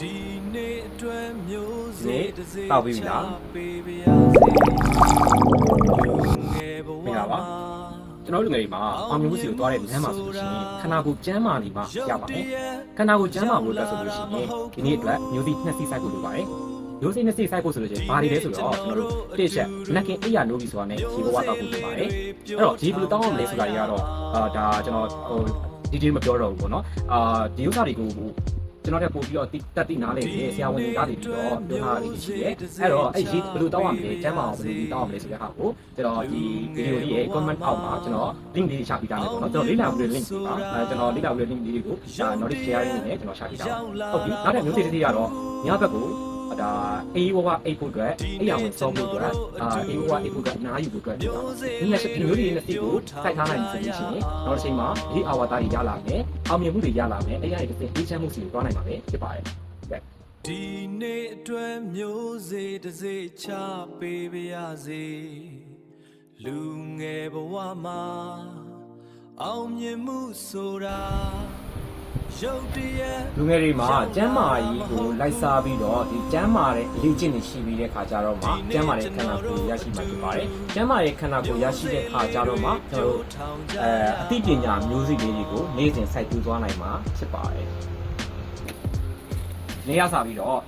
ဒီနေ့အတွက်မျိုးစေ့တစ်စေ့ တောက်ပြီလား ပေးပါရစေငယ်ဘဝ မင်္ဂလာပါ မှာ ကျွန်တော်တို့လူငယ်တွေမှာအောင်မြင်မှုစီကိုတွားတဲ့လမ်းမှာဆိုလို့ရှိရင်ခန္ဓာကိုယ်ကျန်းမာနေမှရပါမယ်ခန္ဓာကိုယ်ကျန်းမာဖို့အတွက်ဆိုလို့ရှိရင်ဒီနေ့အတွက်မျိုးစိနှစ်စီစိုက်ဖို့လိုပါတယ်မျိုးစိနှစ်စီစိုက်ဖို့ဆိုလို့ရှိရင်ဘာတွေလဲဆိုတော့ကျွန်တော်တို့တစ်ချက်နက်ကင်အိယာနိုးပြီဆိုတာနဲ့ရေဘဝတောက်ဖို့လိုပါတယ်အဲ့တော့ဒီဘယ်လိုတောင်းအောင်လဲဆိုတာတွေကတော့ဒါကျွန်တော်ဒီဒီမပြောတော့ဘူးပေါ့နော်ဒီဥစ္စာတွေကိုကျွန်တော်တို့ပို့ပြီးတော့တက်တိနားလေဆရာဝန်တွေကနေပြီးတော့ပြောထားတာရှိတယ်အဲ့တော့အဲ့ဒီဘယ်လိုတောင်းရမလဲကျမ်းမာအောင်ဘယ်လိုတောင်းရမလဲဆိုတဲ့ဟာကိုကျွန်တော်ဒီဗီဒီယိုလေးရဲ့ comment အောက်မှာကျွန်တော် link လေးရှာပေးထားမယ်ပေါ့နော်ကျွန်တော်လေ့လာမှုတွေ link တွေပါကျွန်တော်လေ့လာမှုတွေ link လေးတွေကိုknowledge share ရင်းနဲ့ကျွန်တော်ရှာပေးထားပါဟုတ်ပြီနောက်ထပ်မျိုးစိတစ်ကတော့ညဘက်ကိုဒါအေးဝါအိတ်ဖို့အတွက်အဲ့ရဝင်စောဖို့အတွက်အေးဝါအိတ်ဖို့အတွက်နားယူဖို့အတွက်ဒီနေ့ရှင်မျိုးလေးနဲ့တိကိုစိုက်ထားနိုင်ပြီဆိုရင်နောက်တစ်ချိန်မှာဒီအာဝါသားတွေရလာမယ်အောင်မြင်မှုတွေရလာမယ်အဲ့ရတဲ့တစ်ချမ်းမှုစီကိုတွားနိုင်ပါပဲဖြစ်ပါတယ်ဒီနေ့အတွက်မျိုးစေ့တစ်စေ့ချပေးပါရစေလူငယ်ဘဝမှာအောင်မြင်မှုဆိုတာရုပ်တရက် လူငယ်တွေမှာကျမ်းမာရေးကိုလိုက်စားပြီးတော့ဒီကျမ်းမာတဲ့အလေးကျင့်နေရှိပြီးတဲ့ခါကျတော့မှကျမ်းမာတဲ့ခန္ဓာကိုယ်ရရှိမှဖြစ်ပါတယ်။ကျမ်းမာတဲ့ခန္ဓာကိုယ်ရရှိတဲ့ခါကျတော့မှကျွန်တော်တို့အသိပညာမျိုးစိလေးတွေကိုနေ့စဉ်စိုက်ထူသွားနိုင်မှာဖြစ်ပါတယ်။နေ့ရက်စားပြီးတော့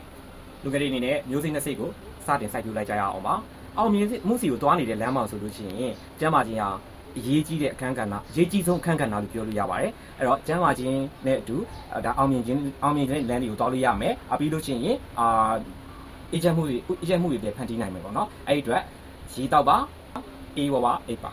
လူငယ်တွေအနေနဲ့မျိုးစိနှစ်စိတ်ကိုစတင်စိုက်ထူလိုက်ကြရအောင်ပါ။အောင်မြင်မှုစီကိုတွားနေတဲ့လမ်းမှာဆိုလို့ရှိရင်ကျမ်းမာခြင်းဟာအရေးကြီးတဲ့အခန်းကဏ္ဍအရေးကြီးဆုံးအခန်းကဏ္ဍလို့ပြောလို့ရပါတယ်အဲ့တော့ကျမ်းမာခြင်းနဲ့အတူဒါအောင်မြင်တဲ့လမ်းတွေကိုတောက်လို့ရမယ်ပြီးလို့ရှိရင်အေဂျင့်မှုတွေလည်းဖန်တီးနိုင်မယ်ပေါ့နော်အဲ့ဒီအတွက်ရေးတော့ပါအေးဝါအေးပါ